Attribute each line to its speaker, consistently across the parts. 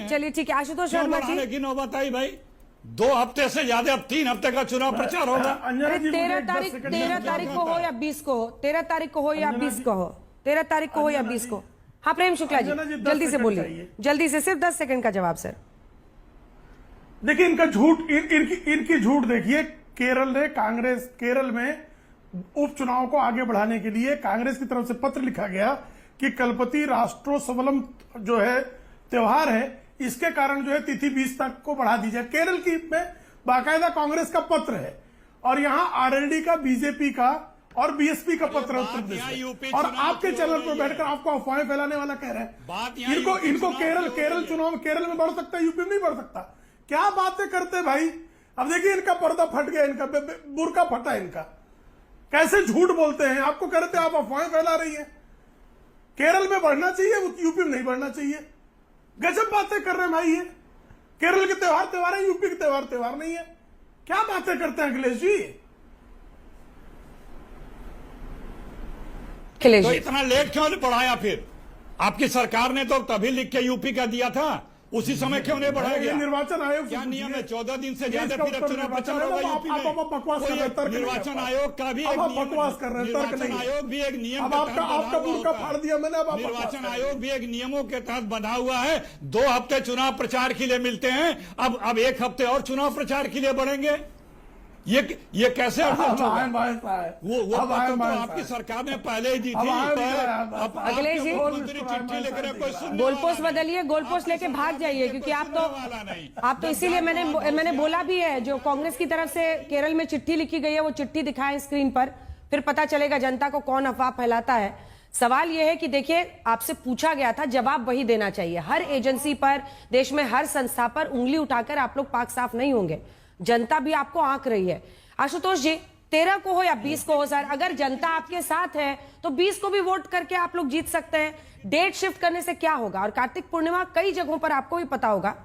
Speaker 1: चलिए ठीक है, आशुतोष शर्मा जी।
Speaker 2: की नौबत आई भाई, 2 हफ्ते से ज्यादा, अब 3 हफ्ते का चुनाव प्रचार होगा।
Speaker 1: अरे 13 तारीख को हो या 20 को हो, 13 तारीख को हो या 20 को हो, 13 तारीख को हो या 20 को। हाँ प्रेम शुक्ला जी, जल्दी से बोलिए, जल्दी से, सिर्फ 10 सेकंड का जवाब सर।
Speaker 3: देखिए इनका झूठ, इनकी झूठ देखिए। केरल में उपचुनाव को आगे बढ़ाने के लिए कांग्रेस की तरफ से पत्र लिखा गया कि कलपति राष्ट्रोत्सवम जो है त्योहार है, इसके कारण जो है तिथि 20 तक को बढ़ा दी जाए। केरल की में बाकायदा कांग्रेस का पत्र है और यहाँ आरएलडी का, बीजेपी का और बीएसपी का पत्र है उत्तर प्रदेश में। और आपके चैनल पर बैठकर आपको अफवाहें फैलाने वाला कह रहे हैं इनको केरल चुनाव केरल में बढ़ सकता है, यूपी में नहीं बढ़ सकता। क्या बातें करते भाई। अब देखिए इनका पर्दा फट गया, इनका बुरका फटा, इनका कैसे झूठ बोलते हैं। आपको कह रहे थे आप अफवाहें फैला रही हैं। केरल में बढ़ना चाहिए, यूपी में नहीं बढ़ना चाहिए। गजब बातें कर रहे हैं भाई। ये केरल के त्योहार है, यूपी के त्योहार नहीं है। क्या बातें करते हैं अखिलेश जी।
Speaker 2: तो इतना लेट क्यों बढ़ाया फिर? आपकी सरकार ने तो तभी लिख के यूपी का दिया था, उसी समय क्यों नहीं बढ़ाया गया?
Speaker 3: निर्वाचन आयोग
Speaker 2: क्या नियम है? 14 दिन से ज्यादा फिर चुनाव प्रचार होगा यूपी में। निर्वाचन आयोग का भी एक
Speaker 3: बकवास कर रहे हैं।
Speaker 2: निर्वाचन आयोग भी एक नियम के तहत
Speaker 3: आपका बुर्का फाड़ दिया मैंने। अब
Speaker 2: निर्वाचन आयोग भी एक नियमों के तहत बंधा हुआ है। 2 हफ्ते चुनाव प्रचार के लिए मिलते हैं, अब 1 हफ्ते और चुनाव प्रचार के लिए बढ़ेंगे। ये कैसे वो आपकी सरकार ने पहले ही दी थी।
Speaker 1: अखिलेश जी
Speaker 2: चिट्ठी लेकर
Speaker 1: गोलपोस्ट बदलिए, गोलपोस्ट लेके भाग जाइए, क्योंकि आप तो इसीलिए मैंने बोला भी है, जो कांग्रेस की तरफ से केरल में चिट्ठी लिखी गई है वो चिट्ठी दिखाएं स्क्रीन पर, फिर पता चलेगा जनता को कौन अफवाह फैलाता है। सवाल यह है कि देखिए आपसे पूछा गया था, जवाब वही देना चाहिए। हर एजेंसी पर, देश में हर संस्था पर उंगली उठाकर आप लोग पाक साफ नहीं होंगे। जनता भी आपको आंक रही है। आशुतोष जी, 13 को हो या 20 को हो सर, अगर जनता आपके साथ है तो 20 को भी वोट करके आप लोग जीत सकते हैं। डेट शिफ्ट करने से क्या होगा? और कार्तिक पूर्णिमा कई जगहों पर आपको भी पता होगा,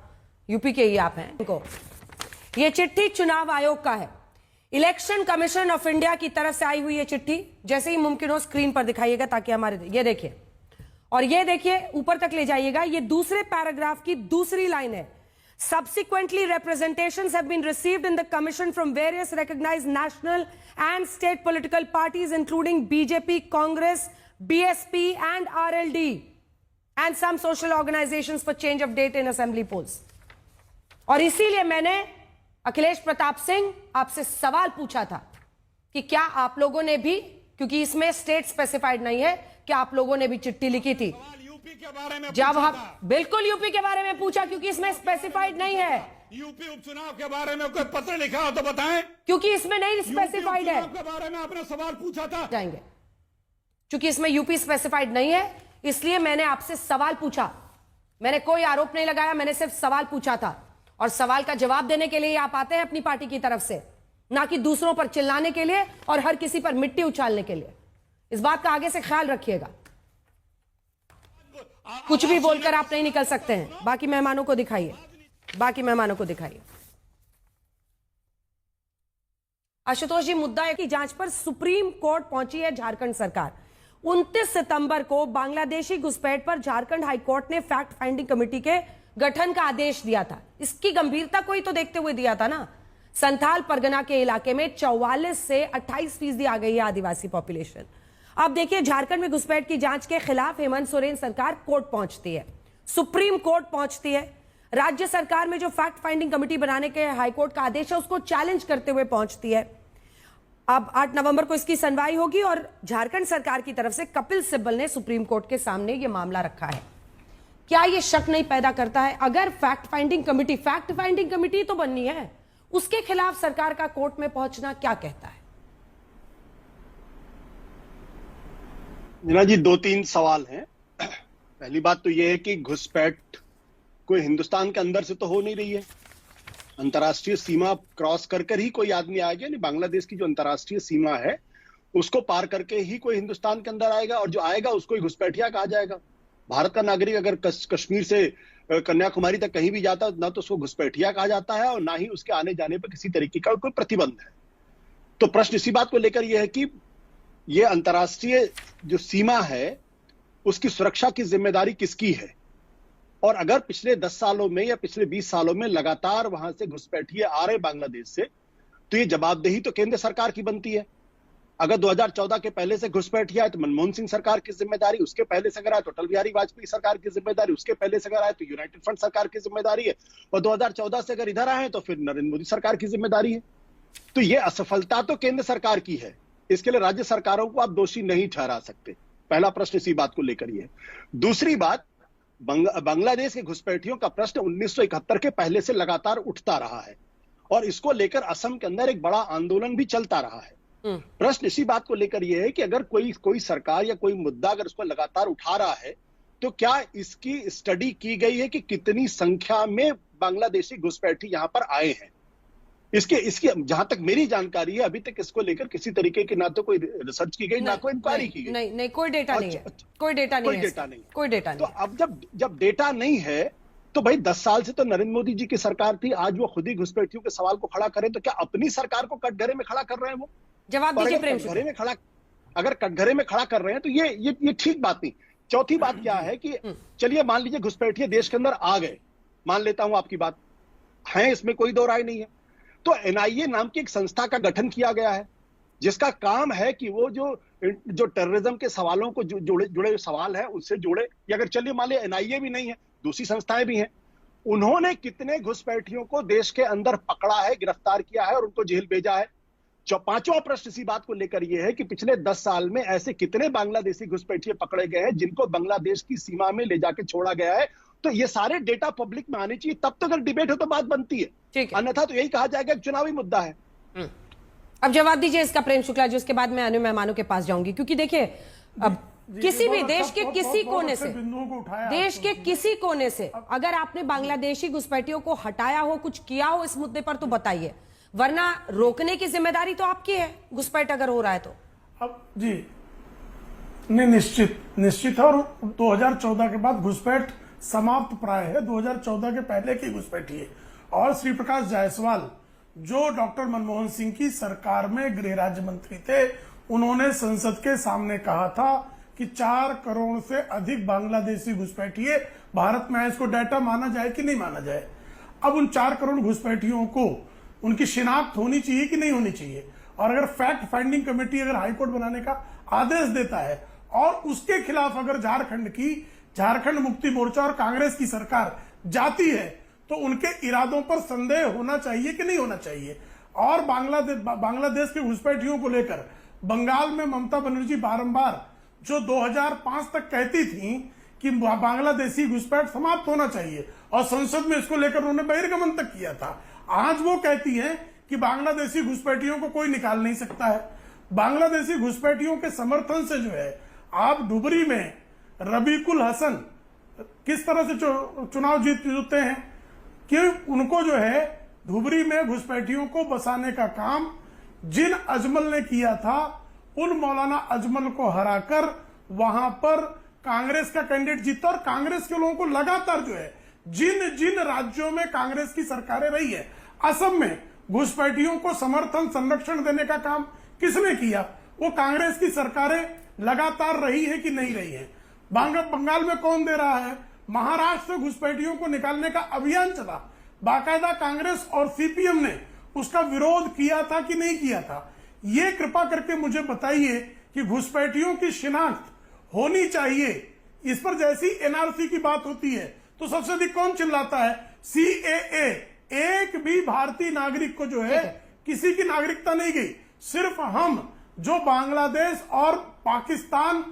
Speaker 1: यूपी के ही आप हैं। इनको ये चिट्ठी चुनाव आयोग का है, इलेक्शन कमीशन ऑफ इंडिया की तरफ से आई हुई ये चिट्ठी। जैसे ही मुमकिन हो स्क्रीन पर दिखाइएगा ताकि हमारे, ये देखिए, और ये देखिए ऊपर तक ले जाइएगा। ये दूसरे पैराग्राफ की दूसरी लाइन है। Subsequently, representations have been received in the commission from various recognized national and state political parties, including BJP, Congress, BSP, and RLD, and some social organizations for change of date in assembly polls. और इसीलिए मैंने अखिलेश प्रताप सिंह आपसे सवाल पूछा था कि क्या आप लोगों ने भी, क्योंकि इसमें स्टेट स्पेसिफाइड नहीं है, क्या आप लोगों ने भी चिट्ठी लिखी थी?
Speaker 2: के बारे में
Speaker 1: जब हम बिल्कुल यूपी के बारे में पूछा, क्योंकि इसमें स्पेसिफाइड नहीं है।
Speaker 2: यूपी उपचुनाव के बारे में कोई पत्र लिखा हो तो बताएं,
Speaker 1: क्योंकि इसमें नहीं स्पेसिफाइड है।
Speaker 2: के बारे में आपने सवाल पूछा था।
Speaker 1: जाएंगे, क्योंकि इसमें यूपी स्पेसिफाइड नहीं है, इसलिए मैंने आपसे सवाल पूछा। मैंने कोई आरोप नहीं लगाया, मैंने सिर्फ सवाल पूछा था। और सवाल का जवाब देने के लिए आप आते हैं अपनी पार्टी की तरफ से, ना कि दूसरों पर चिल्लाने के लिए और हर किसी पर मिट्टी उछालने के लिए। इस बात का आगे से ख्याल रखिएगा। कुछ भी बोलकर आप नहीं निकल सकते हैं। बाकी मेहमानों को दिखाइए, बाकी मेहमानों को दिखाइए। आशुतोष जी, मुद्दा है कि जांच पर सुप्रीम कोर्ट पहुंची है झारखंड सरकार। 29 सितंबर को बांग्लादेशी घुसपैठ पर झारखंड हाईकोर्ट ने फैक्ट फाइंडिंग कमेटी के गठन का आदेश दिया था। इसकी गंभीरता को ही तो देखते हुए दिया था ना। संथाल परगना के इलाके में 44 से 28% आ गई है आदिवासी पॉपुलेशन। अब देखिए, झारखंड में घुसपैठ की जांच के खिलाफ हेमंत सोरेन सरकार कोर्ट पहुंचती है, सुप्रीम कोर्ट पहुंचती है। राज्य सरकार में जो फैक्ट फाइंडिंग कमेटी बनाने के हाईकोर्ट का आदेश है उसको चैलेंज करते हुए पहुंचती है। अब 8 नवंबर को इसकी सुनवाई होगी और झारखंड सरकार की तरफ से कपिल सिब्बल ने सुप्रीम कोर्ट के सामने यह मामला रखा है। क्या यह शक नहीं पैदा करता है, अगर फैक्ट फाइंडिंग कमेटी तो बननी है, उसके खिलाफ सरकार का कोर्ट में पहुंचना क्या कहता है?
Speaker 4: मीना जी, 2-3 सवाल हैं। पहली बात तो यह है कि घुसपैठ कोई हिंदुस्तान के अंदर से तो हो नहीं रही है। अंतर्राष्ट्रीय सीमा क्रॉस कर ही कोई आदमी आएगा। नहीं, बांग्लादेश की जो अंतर्राष्ट्रीय सीमा है उसको पार करके ही कोई हिंदुस्तान के अंदर आएगा, और जो आएगा उसको ही घुसपैठिया कहा जाएगा। भारत का नागरिक अगर कश्मीर से कन्याकुमारी तक कहीं भी जाता ना तो उसको घुसपैठिया कहा जाता है और ना ही उसके आने जाने पर किसी तरीके का कोई प्रतिबंध है। तो प्रश्न इसी बात को लेकर यह है कि ये अंतर्राष्ट्रीय जो सीमा है उसकी सुरक्षा की जिम्मेदारी किसकी है? और अगर पिछले 10 सालों में या पिछले 20 सालों में लगातार वहां से घुसपैठिए आ रहे बांग्लादेश से, तो ये जवाबदेही तो केंद्र सरकार की बनती है। अगर 2014 के पहले से घुसपैठिए आए तो मनमोहन सिंह सरकार की जिम्मेदारी, उसके पहले से अगर आए तो अटल बिहारी वाजपेयी सरकार की जिम्मेदारी, उसके पहले से अगर आए तो यूनाइटेड फ्रंट सरकार की जिम्मेदारी है, और 2014 से अगर इधर आए तो फिर नरेंद्र मोदी सरकार की जिम्मेदारी है। तो ये असफलता तो केंद्र सरकार की है, इसके लिए राज्य सरकारों को आप दोषी नहीं ठहरा सकते। पहला प्रश्न इसी बात को लेकर ही है। दूसरी बात, बांग्लादेश के घुसपैठियों का प्रश्न 1971 के पहले से लगातार उठता रहा है और इसको लेकर असम के अंदर एक बड़ा आंदोलन भी चलता रहा है। प्रश्न इसी बात को लेकर यह है कि अगर कोई सरकार या कोई मुद्दा अगर उसको लगातार उठा रहा है तो क्या इसकी स्टडी की गई है कि कितनी संख्या में बांग्लादेशी घुसपैठी यहां पर आए हैं? इसकी जहां तक मेरी जानकारी है अभी तक इसको लेकर किसी तरीके की ना तो कोई रिसर्च की गई, ना कोई इंक्वायरी की गई।
Speaker 1: नहीं, कोई डेटा नहीं है, कोई डेटा नहीं।
Speaker 4: तो अब जब डेटा नहीं है तो भाई 10 साल से तो नरेंद्र मोदी जी की सरकार थी, आज वो खुद ही घुसपैठियों के सवाल को खड़ा करें तो क्या अपनी सरकार को कटघरे में खड़ा कर रहे हैं? वो
Speaker 1: जवाब दीजिए प्रेम
Speaker 4: कटघरे में खड़ा, अगर कटघरे में खड़ा कर रहे हैं तो ये ठीक बात नहीं। चौथी बात क्या है कि चलिए मान लीजिए घुसपैठिए देश के अंदर आ गए, मान लेता हूं आपकी बात है, इसमें कोई दो राय नहीं है। तो एनआईए नाम की एक संस्था का गठन किया गया है जिसका काम है कि वो जो टेररिज्म के सवालों को जुड़े सवाल है उससे जुड़े, या अगर चलिए मान लिया एनआईए भी नहीं है, दूसरी संस्थाएं भी हैं, उन्होंने कितने घुसपैठियों को देश के अंदर पकड़ा है, गिरफ्तार किया है और उनको जेल भेजा है। पांचवा प्रश्न इसी बात को लेकर यह है कि पिछले 10 साल में ऐसे कितने बांग्लादेशी घुसपैठिए पकड़े गए हैं जिनको बांग्लादेश की सीमा में ले जाके छोड़ा गया है। तो ये सारे डेटा पब्लिक में आने चाहिए, तब तो अगर डिबेट हो तो बात बनती है, अन्यथा तो यही कहा जाएगा कि चुनावी मुद्दा है।
Speaker 1: अब जवाब दीजिए इसका प्रेम शुक्ला जी, उसके बाद मैं अन्य मेहमानों के पास जाऊंगी, क्योंकि देखिए अब किसी भी देश के किसी कोने से, देश के किसी कोने से अगर आपने बांग्लादेशी घुसपैठियों को हटाया हो, कुछ किया हो इस मुद्दे पर तो बताइए, वरना रोकने की जिम्मेदारी तो आपकी है घुसपैठ अगर हो रहा है तो।
Speaker 3: अब जी नहीं, निश्चित है। और 2014 के बाद घुसपैठ समाप्त प्राय है, 2014 के पहले की घुसपैठी है। और श्री प्रकाश जायसवाल जो डॉक्टर मनमोहन सिंह की सरकार में गृह राज्य मंत्री थे, उन्होंने संसद के सामने कहा था कि 4 करोड़ से अधिक बांग्लादेशी घुसपैठिए भारत में है, इसको डाटा माना जाए कि नहीं माना जाए। अब उन 4 करोड़ घुसपैठियों को उनकी शिनाख्त होनी चाहिए कि नहीं होनी चाहिए, और अगर फैक्ट फाइंडिंग कमेटी अगर हाईकोर्ट बनाने का आदेश देता है और उसके खिलाफ अगर झारखंड मुक्ति मोर्चा और कांग्रेस की सरकार जाती है तो उनके इरादों पर संदेह होना चाहिए कि नहीं होना चाहिए। और बांग्लादेश के घुसपैठियों को लेकर बंगाल में ममता बनर्जी बारंबार जो 2005 तक कहती थी कि बांग्लादेशी घुसपैठ समाप्त होना चाहिए और संसद में इसको लेकर उन्होंने बहिर्गमन तक किया था, आज वो कहती हैं कि बांग्लादेशी घुसपैठियों को कोई निकाल नहीं सकता है। बांग्लादेशी घुसपैठियों के समर्थन से जो है आप डुबरी में रबीकुल हसन किस तरह से चुनाव जीतते हैं कि उनको जो है धुबरी में घुसपैठियों को बसाने का काम जिन अजमल ने किया था, उन मौलाना अजमल को हराकर वहां पर कांग्रेस का कैंडिडेट जीता। और कांग्रेस के लोगों को लगातार जो है जिन राज्यों में कांग्रेस की सरकारें रही है, असम में घुसपैठियों को समर्थन संरक्षण देने का काम किसने किया? वो कांग्रेस की सरकारें लगातार रही है कि नहीं रही है। बंगाल में कौन दे रहा है? महाराष्ट्र से घुसपैठियों को निकालने का अभियान चला, बाकायदा कांग्रेस और सीपीएम ने उसका विरोध किया था कि नहीं किया था? ये कृपा करके मुझे बताइए कि घुसपैठियों की शिनाख्त होनी चाहिए, इस पर जैसी एनआरसी की बात होती है तो सबसे अधिक कौन चिल्लाता है? सीएए। एक भी भारतीय नागरिक को जो है किसी की नागरिकता नहीं गई, सिर्फ हम जो बांग्लादेश और पाकिस्तान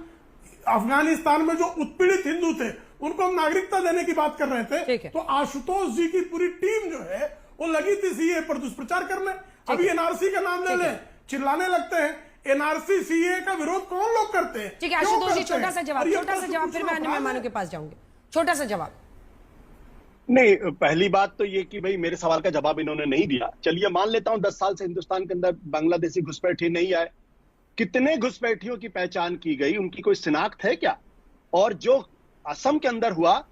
Speaker 3: अफगानिस्तान में जो उत्पीड़ित हिंदू थे उनको हम नागरिकता देने की बात कर रहे थे। तो आशुतोष जी की पूरी टीम जो है वो लगी थी सीए पर दुष्प्रचार करने। अभी एनआरसी का नाम ले लें, चिल्लाने लगते हैं। एनआरसी सीए का विरोध कौन लोग करते हैं?
Speaker 1: ठीक है आशुतोष जी, छोटा सा जवाब, फिर मैं अन्य मेहमानों के पास जाऊंगी। छोटा सा जवाब।
Speaker 4: नहीं, पहली बात तो ये कि भाई मेरे सवाल का जवाब इन्होंने नहीं दिया। चलिए मान लेता हूं 10 साल से हिंदुस्तान के अंदर बांग्लादेशी घुसपैठी नहीं आए, कितने घुसपैठियों की पहचान की गई, उनकी कोई शिनाख्त है क्या? और जो असम के अंदर हुआ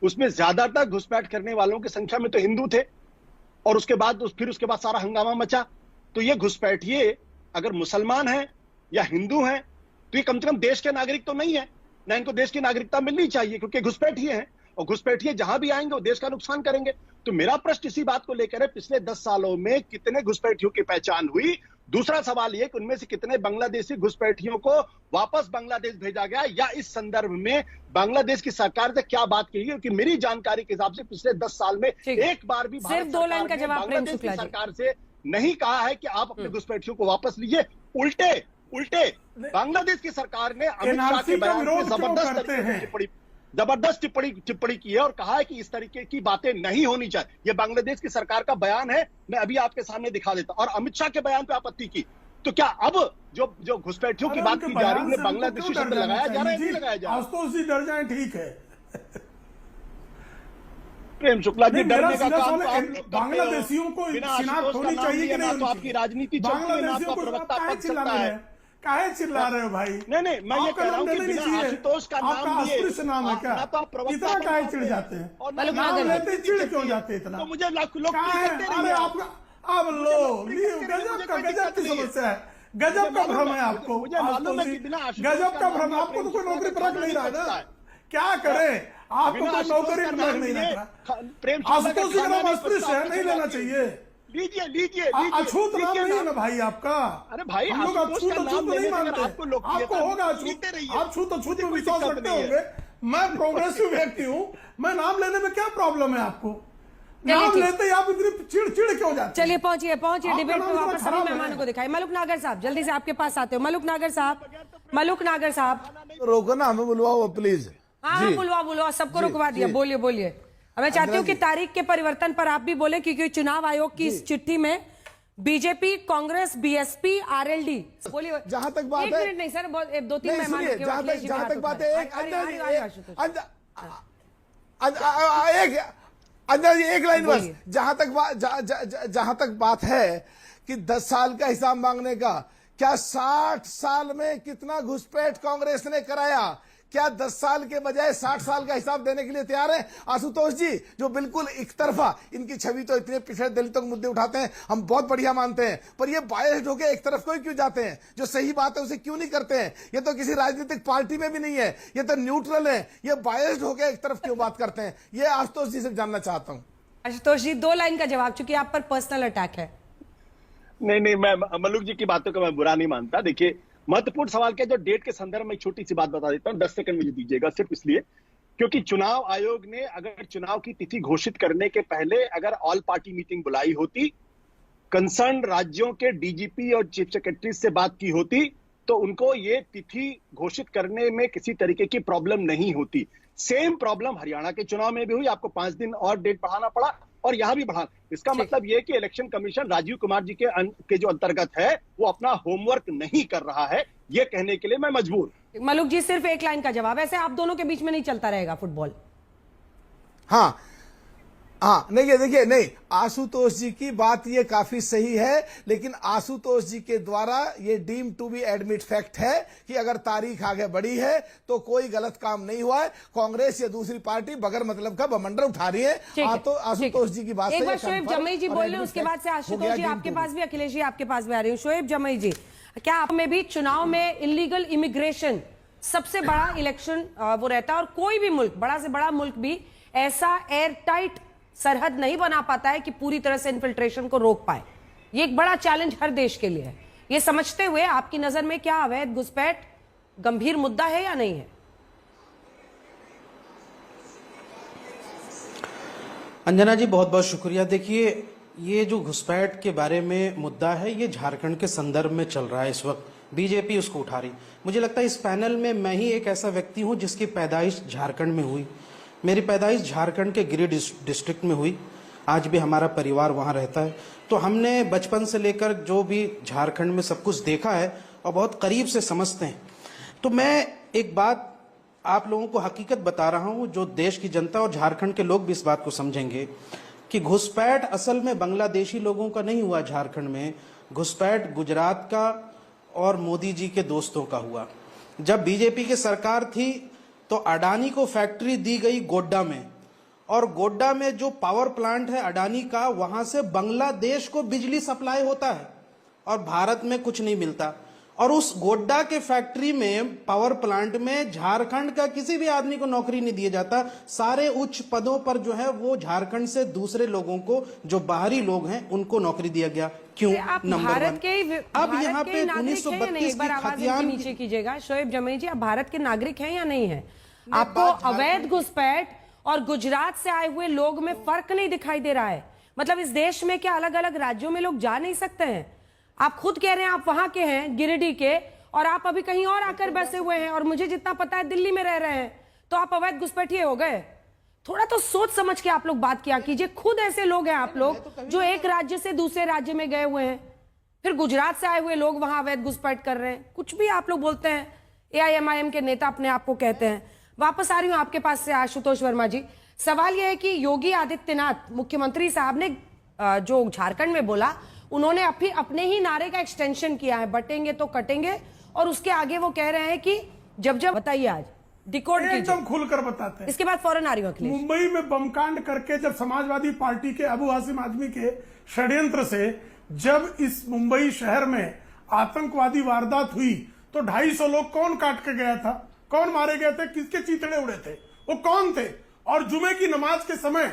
Speaker 4: उसमें ज्यादातर घुसपैठ करने वालों की संख्या में तो हिंदू थे और उसके बाद सारा हंगामा मचा। तो ये घुसपैठिए अगर मुसलमान हैं या हिंदू हैं तो ये कम से कम देश के नागरिक तो नहीं है, ना इनको देश की नागरिकता मिलनी चाहिए क्योंकि घुसपैठिए हैं। और घुसपैठिए जहां भी आएंगे वो देश का नुकसान करेंगे। तो मेरा प्रश्न इसी बात को लेकर है, पिछले 10 सालों में कितने घुसपैठियों की पहचान हुई? दूसरा सवाल यह कि उनमें से कितने बांग्लादेशी घुसपैठियों को वापस बांग्लादेश भेजा गया, या इस संदर्भ में बांग्लादेश की सरकार ने क्या बात की है? क्योंकि मेरी जानकारी के हिसाब से पिछले 10 साल में एक बार भी
Speaker 1: सिर्फ 2 लाइन का जवाब प्रेम
Speaker 4: बांग्लादेश की
Speaker 1: शुक्ला जी।
Speaker 4: सरकार से नहीं कहा है कि आप अपने घुसपैठियों को वापस लीजिए। उल्टे बांग्लादेश की सरकार ने अमित शाह के
Speaker 3: NRC का
Speaker 4: बयान में
Speaker 3: विरोध क्यों
Speaker 4: जबरदस्त
Speaker 3: करते
Speaker 4: तरीके से
Speaker 3: हैं?
Speaker 4: जबरदस्त टिप्पणी की है और कहा है कि इस तरीके की बातें नहीं होनी चाहिए। यह बांग्लादेश की सरकार का बयान है, मैं अभी आपके सामने दिखा देता हूं। और अमित शाह के बयान पे आपत्ति की, तो क्या अब जो घुसपैठियों की बात की जा रही है बांग्लादेशी शब्द लगाया जा रहा है, नहीं लगाया जा रहा?
Speaker 3: आशुतोष जी डर जाए, ठीक है।
Speaker 4: प्रेम शुक्ला जी,
Speaker 3: नहीं, मेरा
Speaker 4: डरने का
Speaker 3: सीधा
Speaker 4: काम
Speaker 3: सवाल
Speaker 4: तो
Speaker 3: है,
Speaker 4: आप लोग करते हो।
Speaker 3: बांग्लादेशियों को
Speaker 4: बिना
Speaker 3: शिनाख्त
Speaker 4: आशुतोष का
Speaker 3: होनी
Speaker 4: नाम
Speaker 3: चाहिए
Speaker 4: लिए
Speaker 3: कि
Speaker 4: ना
Speaker 3: नहीं
Speaker 4: तो
Speaker 3: उनकी?
Speaker 4: आपकी राजनीति चलती है, ना
Speaker 3: बांग्लादेशियों
Speaker 4: आपका
Speaker 3: को
Speaker 4: प्रवक्ता
Speaker 3: काहे
Speaker 4: पद
Speaker 3: चिल्ला
Speaker 4: सकता
Speaker 3: रहे
Speaker 4: है।
Speaker 3: हैं? काहे चिल्ला रहे हो भाई?
Speaker 4: नहीं, मैं ये
Speaker 3: आपका
Speaker 4: कह रहा
Speaker 3: नाम
Speaker 4: हूं कि
Speaker 3: लेना नहीं
Speaker 4: बिना
Speaker 3: चाहिए।
Speaker 4: आशुतोष का नाम
Speaker 3: आपका
Speaker 4: लिए
Speaker 3: अस्पृश्य नाम है क्या?
Speaker 4: ना तो आप प्रवक्ता
Speaker 3: इतना
Speaker 4: पद
Speaker 3: काहे
Speaker 4: पर
Speaker 3: चिढ़
Speaker 4: हैं,
Speaker 3: जाते हैं?
Speaker 4: और
Speaker 1: मतलब
Speaker 3: नाम
Speaker 1: नागर
Speaker 3: लेते ही चिढ़ क्यों जाते हैं इतना?
Speaker 4: तो मुझे लोग
Speaker 3: काहे?
Speaker 4: करते
Speaker 3: अरे
Speaker 4: रहिए।
Speaker 3: आपका अब लो लियो, गजब की समस्या है, गजब का भ्रम है आपको।
Speaker 4: मुझे मालूम है कि बिना आशुतोष
Speaker 3: गजब का
Speaker 4: का
Speaker 3: भ्रम,
Speaker 4: नाम
Speaker 3: आपको तो कोई
Speaker 4: प्रेम
Speaker 3: नौकरी
Speaker 4: शुक्ला
Speaker 3: पर नहीं रहा
Speaker 4: नहीं
Speaker 3: ना,
Speaker 4: बचता है।
Speaker 3: क्या करें? आपको
Speaker 4: बिना
Speaker 3: कोई
Speaker 4: आशुतोष
Speaker 3: नौकरी
Speaker 4: का
Speaker 3: पर
Speaker 4: नाम
Speaker 3: नहीं
Speaker 4: लिए
Speaker 3: रहा।
Speaker 4: प्रेम शुक्ला का
Speaker 3: आशुतोष जी का
Speaker 4: खाना
Speaker 3: नाम
Speaker 4: नहीं
Speaker 3: अस्पृश्य है,
Speaker 4: पचता,
Speaker 3: नहीं लेना चाहिए।
Speaker 4: लीजिए
Speaker 3: अछूत नाम नहीं है ना भाई आपका।
Speaker 4: अरे भाई,
Speaker 3: हम लोग
Speaker 4: आशुतोष
Speaker 3: अछूत
Speaker 4: का नाम
Speaker 3: अछूत नहीं
Speaker 4: लेने से अगर
Speaker 3: मानते।
Speaker 4: आपको लोकप्रियता
Speaker 3: आपको होगा
Speaker 4: मिलते
Speaker 3: अछूत,
Speaker 4: रहिए।
Speaker 3: आप छूत अछूत में
Speaker 4: कोई
Speaker 3: विश्वास
Speaker 4: दिक्कत
Speaker 3: रखते
Speaker 4: नहीं है।
Speaker 3: होंगे। मैं प्रोग्रेसिव व्यक्ति हूँ, मैं नाम लेने में क्या प्रॉब्लम है आपको?
Speaker 1: चलिए
Speaker 3: नाम
Speaker 1: ठीक।
Speaker 3: लेते ही आप इतनी चिड़ क्यों जाते हैं?
Speaker 1: चलिए पहुंचिए
Speaker 3: आपका
Speaker 1: डिबेट
Speaker 3: नाम
Speaker 1: पे
Speaker 3: इतना
Speaker 1: वापस सभी
Speaker 3: खराब है।
Speaker 1: मेहमानों को दिखाई। मलुक नागर साहब, जल्दी से आपके पास आते हो। मलुक नागर साहब,
Speaker 5: रोको ना, हमें बुलवाओ प्लीज।
Speaker 1: हाँ, बुलवा सबको रुकवा दिया। बोलिए। अब मैं चाहती हूँ कि तारीख के परिवर्तन पर आप भी बोले, क्योंकि चुनाव आयोग की इस चिट्ठी में बीजेपी, कांग्रेस, बीएसपी, आरएलडी, बोलिए।
Speaker 5: जहां तक बात
Speaker 1: एक
Speaker 5: है,
Speaker 1: मिनट नहीं सर, 2-3
Speaker 5: नहीं
Speaker 1: मेहमान
Speaker 5: सुनिए,
Speaker 1: के
Speaker 5: जहां
Speaker 1: अखिलेश जी
Speaker 5: तक
Speaker 1: भी हाथ
Speaker 5: बात
Speaker 1: उठाए।
Speaker 5: है, अंदर जी एक लाइन बस।
Speaker 1: बोलिए।
Speaker 5: जहां तक बात है कि 10 साल का हिसाब मांगने का, क्या 60 साल में कितना घुसपैठ कांग्रेस ने कराया? क्या 10 साल के बजाय 60 साल का हिसाब देने के लिए तैयार है? आशुतोष जी, जो बिल्कुल एक तरफा इनकी छवि, तो इतने पिछड़े दलितों के मुद्दे उठाते हैं, हम बहुत बढ़िया मानते हैं, पर ये बायस्ड होकर एक तरफ को ही क्यों जाते हैं? जो सही बात है उसे क्यों नहीं करते हैं? ये तो किसी राजनीतिक पार्टी में भी नहीं है, ये तो न्यूट्रल है, ये बायस्ड होकर एक तरफ क्यों बात करते हैं? ये आशुतोष जी से जानना चाहता हूं।
Speaker 1: आशुतोष जी, 2 लाइन का जवाब, चूंकि आप पर पर्सनल अटैक है।
Speaker 4: नहीं, मैं मलुक जी की बातों को मैं बुरा नहीं मानता। देखिए, महत्वपूर्ण सवाल के जो डेट के संदर्भ में एक छोटी सी बात बता देता हूं, 10 सेकंड मुझे दीजिएगा, सिर्फ इसलिए क्योंकि चुनाव आयोग ने अगर चुनाव की तिथि घोषित करने के पहले अगर ऑल पार्टी मीटिंग बुलाई होती, कंसर्न राज्यों के डीजीपी और चीफ सेक्रेटरी से बात की होती, तो उनको ये तिथि घोषित करने में किसी तरीके की प्रॉब्लम नहीं होती। सेम प्रॉब्लम हरियाणा के चुनाव में भी हुई, आपको 5 दिन और डेट बढ़ाना पड़ा, और यहां भी बढ़ा। इसका मतलब यह कि इलेक्शन कमीशन राजीव कुमार जी के जो अंतर्गत है, वो अपना होमवर्क नहीं कर रहा है, ये कहने के लिए मैं मजबूर।
Speaker 1: मलुक जी, सिर्फ 1 लाइन का जवाब। ऐसे आप दोनों के बीच में नहीं चलता रहेगा फुटबॉल।
Speaker 5: हाँ, नहीं, ये देखिए, नहीं, आशुतोष जी की बात ये काफी सही है, लेकिन आशुतोष जी के द्वारा ये deem to be admit fact है कि अगर तारीख आगे बढ़ी है तो कोई गलत काम नहीं हुआ है। कांग्रेस या दूसरी पार्टी बगैर मतलब का बमंडर उठा रही है। तो आशुतोष जी की बात
Speaker 1: एक बार शोएब जमई जी बोल रहे हैं, उसके बाद से आशुतोष जी आपके पास भी, अखिलेश जी आपके पास भी आ रही हूँ। शोएब जमई जी, क्या आप में भी चुनाव में इलीगल इमिग्रेशन सबसे बड़ा इलेक्शन वो रहता है, और कोई भी मुल्क, बड़ा से बड़ा मुल्क भी ऐसा एयर टाइट सरहद नहीं बना पाता है कि पूरी तरह से इन्फिल्ट्रेशन को रोक पाए? ये एक बड़ा चैलेंज हर देश के लिए है। ये समझते हुए आपकी नजर में क्या अवैध घुसपैठ गंभीर मुद्दा है या नहीं है?
Speaker 6: अंजना जी, बहुत बहुत शुक्रिया। देखिए, ये जो घुसपैठ के बारे में मुद्दा है, ये झारखंड के संदर्भ में चल रहा है इस वक्त, बीजेपी उसको उठा रही। मुझे लगता है इस पैनल में मैं ही एक ऐसा व्यक्ति हूं जिसकी पैदाइश झारखंड में हुई। मेरी पैदाइश झारखंड के गिरिडीह डिस्ट्रिक्ट में हुई, आज भी हमारा परिवार वहां रहता है। तो हमने बचपन से लेकर जो भी झारखंड में सब कुछ देखा है और बहुत करीब से समझते हैं। तो मैं एक बात आप लोगों को हकीकत बता रहा हूं, जो देश की जनता और झारखंड के लोग भी इस बात को समझेंगे कि घुसपैठ असल में बांग्लादेशी लोगों का नहीं हुआ झारखंड में, घुसपैठ गुजरात का और मोदी जी के दोस्तों का हुआ। जब बीजेपी की सरकार थी तो अडानी को फैक्ट्री दी गई गोड्डा में, और गोड्डा में जो पावर प्लांट है अडानी का, वहां से बांग्लादेश को बिजली सप्लाई होता है और भारत में कुछ नहीं मिलता। और उस गोड्डा के फैक्ट्री में, पावर प्लांट में झारखंड का किसी भी आदमी को नौकरी नहीं दिया जाता। सारे उच्च पदों पर जो है वो झारखंड से दूसरे लोगों को, जो बाहरी लोग हैं, उनको नौकरी दिया गया। क्यों?
Speaker 1: आप
Speaker 6: नंबर
Speaker 1: भारत
Speaker 6: 1।
Speaker 1: के
Speaker 6: अब यहाँ पे 1932
Speaker 1: एक बार
Speaker 6: की
Speaker 1: आवाज
Speaker 6: खतियान
Speaker 1: नीचे कीजिएगा। शोएब जमई जी, आप भारत के नागरिक हैं या नहीं है? आपको अवैध घुसपैठ और गुजरात से आए हुए लोग में फर्क नहीं दिखाई दे रहा है? मतलब इस देश में क्या अलग अलग राज्यों में लोग जा नहीं सकते हैं? आप खुद कह रहे हैं आप वहां के हैं, गिरिडीह के, और आप अभी कहीं और आकर बसे हुए हैं, और मुझे जितना पता है दिल्ली में रह रहे हैं, तो आप अवैध घुसपैठिए हो गए? थोड़ा तो सोच समझ के आप लोग बात किया कीजिए। खुद ऐसे लोग हैं आप लोग जो एक राज्य से दूसरे राज्य में गए हुए हैं, फिर गुजरात से आए हुए लोग वहां अवैध घुसपैठ कर रहे हैं। कुछ भी आप लोग बोलते हैं, AIMIM के नेता अपने आप को कहते हैं। वापस आ रही हूं आपके पास से आशुतोष वर्मा जी। सवाल यह है कि योगी आदित्यनाथ मुख्यमंत्री साहब ने जो झारखंड में बोला, उन्होंने अपने ही नारे का एक्सटेंशन किया है, बटेंगे तो कटेंगे, और उसके आगे वो कह रहे हैं कि जब बताइए, आज डिकोड
Speaker 3: एकदम खुलकर बताते हैं।
Speaker 1: इसके बाद फौरन आ रही हूं अखिलेश।
Speaker 3: मुंबई में बमकांड करके जब समाजवादी पार्टी के अबू हासिम आजमी के षड्यंत्र से जब इस मुंबई शहर में आतंकवादी वारदात हुई, तो 250 लोग कौन काट के गया था, कौन मारे गए थे, किसके चीथड़े उड़े थे, वो कौन थे? और जुमे की नमाज के समय,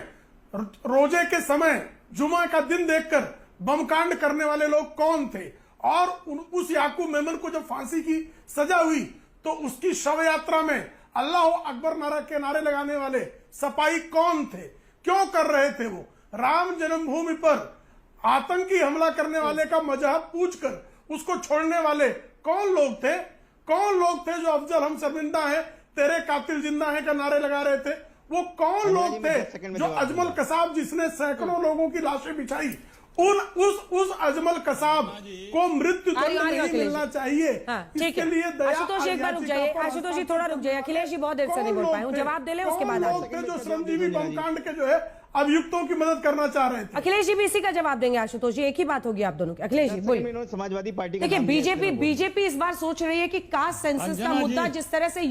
Speaker 3: रोजे के समय, जुमा का दिन देखकर बमकांड करने वाले लोग कौन थे? और उस याकूब मेमन को जब फांसी की सजा हुई, तो उसकी शव यात्रा में अल्लाह अकबर नारा के नारे लगाने वाले सपाई कौन थे? क्यों कर रहे थे वो? राम जन्मभूमि पर आतंकी हमला करने वाले का मजहब पूछकर उसको छोड़ने वाले कौन लोग थे? कौन लोग थे जो अफजल हम शर्मिंदा है, तेरे कातिल जिंदा है का नारे लगा रहे थे? वो कौन लोग थे जो अजमल कसाब, जिसने सैकड़ों लोगों की लाशें बिछाई, उस अजमल कसाब को मृत्यु दंड नहीं मिलना चाहिए? इसके लिए
Speaker 1: आशुतोष जी एक बार रुक जाइए, आशुतोष जी थोड़ा रुक जाइए। अखिलेश जी बहुत देर से नहीं बोल पाए, जवाब दे ले, उसके बाद
Speaker 3: जो श्रमजीवी बमकांड के जो है अभियुक्तों की मदद करना चाह रहे थे।
Speaker 1: अखिलेश जी भी इसी का जवाब देंगे। आशुतोष जी, एक ही बात होगी आप दोनों की। अखिलेश जी बोलिए।
Speaker 7: समाजवादी पार्टी,
Speaker 1: देखिए बीजेपी इस बार सोच रही है कि कास्ट सेंसस का मुद्दा जिस तरह से